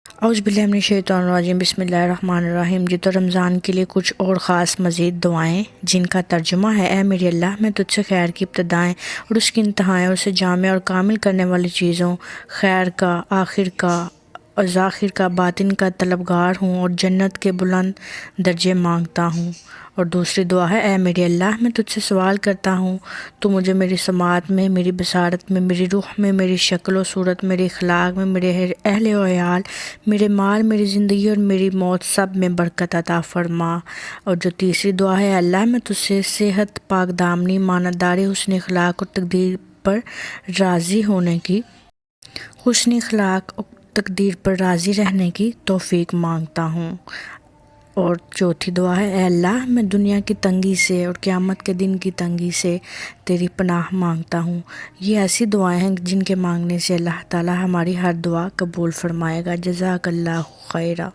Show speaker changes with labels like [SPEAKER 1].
[SPEAKER 1] اعوذ باللہ من الشیطان الرجیم، بسم اللہ الرحمن الرحیم۔ جی تو رمضان کے لیے کچھ اور خاص مزید دعائیں جن کا ترجمہ ہے: اے میرے اللہ، میں تجھ سے خیر کی ابتدائیں اور اس کی انتہائیں اور اسے جامع اور کامل کرنے والی چیزوں، خیر کا، آخر کا اور ظاہر کا، باطن کا طلبگار ہوں اور جنت کے بلند درجے مانگتا ہوں۔ اور دوسری دعا ہے: اے میرے اللہ، میں تجھ سے سوال کرتا ہوں تو مجھے میری سماعت میں، میری بصارت میں، میری روح میں، میری شکل و صورت، میرے اخلاق میں، میرے اہل و عیال، میرے مال، میری زندگی اور میری موت سب میں برکت عطا فرما۔ اور جو تیسری دعا ہے: اے اللہ، میں تجھ سے صحت، پاک دامنی، امانتداری، حسن اخلاق اور تقدیر پر راضی ہونے کی، حسن اخلاق اور تقدیر پر راضی رہنے کی توفیق مانگتا ہوں۔ اور چوتھی دعا ہے: اے اللہ، میں دنیا کی تنگی سے اور قیامت کے دن کی تنگی سے تیری پناہ مانگتا ہوں۔ یہ ایسی دعائیں ہیں جن کے مانگنے سے اللہ تعالیٰ ہماری ہر دعا قبول فرمائے گا۔ جزاک اللہ خیرہ۔